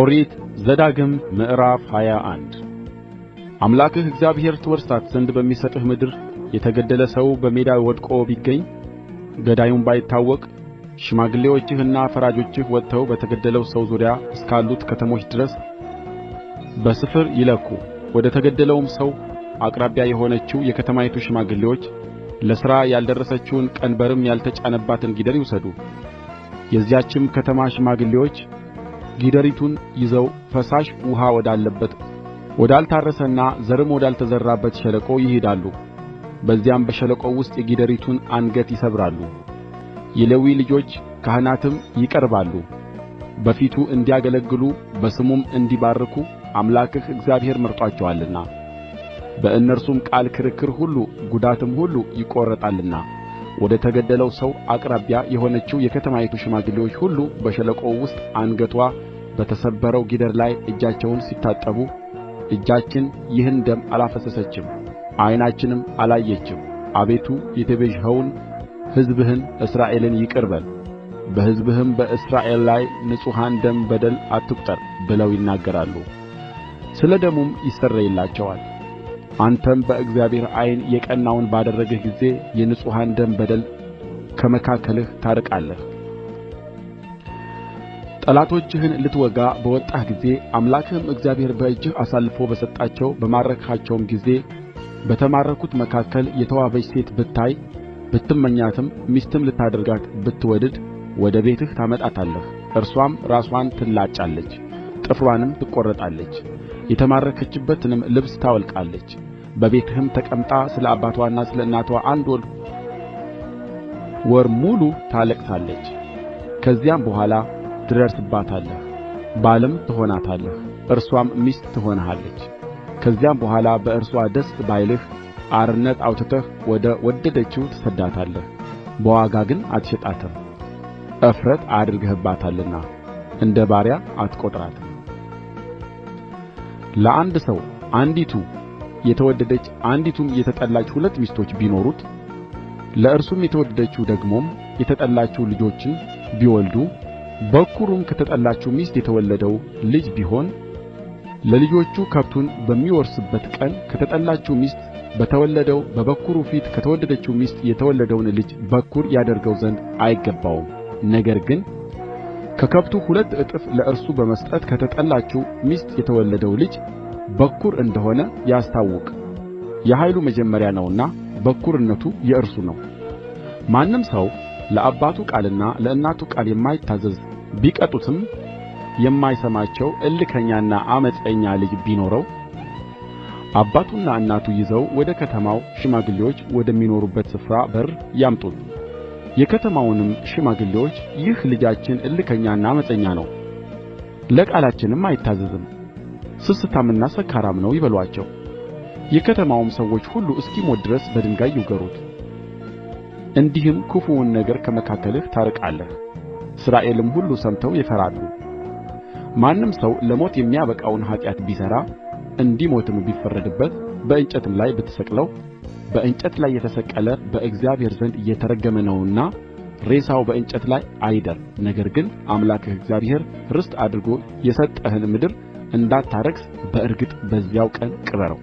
ኦሪት ዘዳግም ምዕራፍ 21 አምላክህ እግዚአብሔር ትወርሳት ዘንድ በሚሰጥህ ምድር የተገደለ ሰው በሜዳ ወድቆ ቢገኝ ገዳዩም ባይታወቅ ሽማግሌዎችህና ፈራጆችህ ወጥተው በተገደለው ሰው ዙሪያ እስካሉት ከተሞች ድረስ በስፍር ይለኩ። ወደ ተገደለውም ሰው አቅራቢያ የሆነችው የከተማይቱ ሽማግሌዎች ለሥራ ያልደረሰችውን ቀንበርም ያልተጫነባትን ጊደር ይውሰዱ። የዚያችም ከተማ ሽማግሌዎች ጊደሪቱን ይዘው ፈሳሽ ውኃ ወዳለበት ወዳልታረሰና ዘርም ወዳልተዘራበት ሸለቆ ይሄዳሉ። በዚያም በሸለቆው ውስጥ የጊደሪቱን አንገት ይሰብራሉ። የሌዊ ልጆች ካህናትም ይቀርባሉ፣ በፊቱ እንዲያገለግሉ በስሙም እንዲባርኩ አምላክህ እግዚአብሔር መርጦአቸዋልና። በእነርሱም ቃል ክርክር ሁሉ ጉዳትም ሁሉ ይቈረጣልና። ወደ ተገደለው ሰው አቅራቢያ የሆነችው የከተማይቱ ሽማግሌዎች ሁሉ በሸለቆው ውስጥ አንገትዋ በተሰበረው ጊደር ላይ እጃቸውን ሲታጠቡ እጃችን ይህን ደም አላፈሰሰችም፣ ዓይናችንም አላየችም፣ አቤቱ የተቤዠኸውን ሕዝብህን እስራኤልን ይቅር በል፣ በሕዝብህም በእስራኤል ላይ ንጹሑን ደም በደል አትቍጠር ብለው ይናገራሉ። ስለ ደሙም ይሰረይላቸዋል። አንተም በእግዚአብሔር ዓይን የቀናውን ባደረግህ ጊዜ የንጹሑን ደም በደል ከመካከልህ ታርቃለህ። ጠላቶችህን ልትወጋ በወጣህ ጊዜ አምላክህም እግዚአብሔር በእጅህ አሳልፎ በሰጣቸው በማረክሃቸውም ጊዜ በተማረኩት መካከል የተዋበች ሴት ብታይ ብትመኛትም ሚስትም ልታደርጋት ብትወድድ ወደ ቤትህ ታመጣታለህ። እርሷም ራስዋን ትላጫለች፣ ጥፍሯንም ትቈረጣለች፣ የተማረከችበትንም ልብስ ታወልቃለች። በቤትህም ተቀምጣ ስለ አባትዋና ስለ እናትዋ አንድ ወር ሙሉ ታለቅሳለች። ከዚያም በኋላ ትደርስባታለህ፣ ባልም ትሆናታለህ፣ እርሷም ሚስት ትሆንሃለች። ከዚያም በኋላ በእርስዋ ደስ ባይልህ አርነት አውጥተህ ወደ ወደደችው ትሰድዳታለህ፣ በዋጋ ግን አትሸጣትም። እፍረት አድርገህባታልና እንደ ባሪያ አትቈጥራትም። ለአንድ ሰው አንዲቱ የተወደደች አንዲቱም የተጠላች ሁለት ሚስቶች ቢኖሩት ለእርሱም የተወደደችው ደግሞም የተጠላችው ልጆችን ቢወልዱ በኵሩም ከተጠላችው ሚስት የተወለደው ልጅ ቢሆን ለልጆቹ ከብቱን በሚወርስበት ቀን ከተጠላችው ሚስት በተወለደው በበኵሩ ፊት ከተወደደችው ሚስት የተወለደውን ልጅ በኵር ያደርገው ዘንድ አይገባውም። ነገር ግን ከከብቱ 2 እጥፍ ለእርሱ በመስጠት ከተጠላችው ሚስት የተወለደው ልጅ በኵር እንደሆነ ያስታውቅ። የኃይሉ መጀመሪያ ነውና በኵርነቱ የእርሱ ነው። ማንም ሰው ለአባቱ ቃልና ለእናቱ ቃል የማይታዘዝ ቢቀጡትም የማይሰማቸው እልከኛና ዓመፀኛ ልጅ ቢኖረው አባቱና እናቱ ይዘው ወደ ከተማው ሽማግሌዎች ወደሚኖሩበት ስፍራ በር ያምጡት። የከተማውንም ሽማግሌዎች ይህ ልጃችን እልከኛና ዓመፀኛ ነው፣ ለቃላችንም አይታዘዝም፣ ስስታምና ሰካራም ነው ይበሉአቸው። የከተማውም ሰዎች ሁሉ እስኪሞት ድረስ በድንጋይ ይውገሩት። እንዲህም ክፉውን ነገር ከመካከልህ ታርቃለህ። እስራኤልም ሁሉ ሰምተው ይፈራሉ። ማንም ሰው ለሞት የሚያበቃውን ኃጢአት ቢሠራ እንዲሞትም ቢፈረድበት በእንጨትም ላይ ብትሰቅለው በእንጨት ላይ የተሰቀለ በእግዚአብሔር ዘንድ የተረገመ ነውና ሬሳው በእንጨት ላይ አይደር። ነገር ግን አምላክህ እግዚአብሔር ርስት አድርጎ የሰጠህን ምድር እንዳታረክስ በእርግጥ በዚያው ቀን ቅበረው።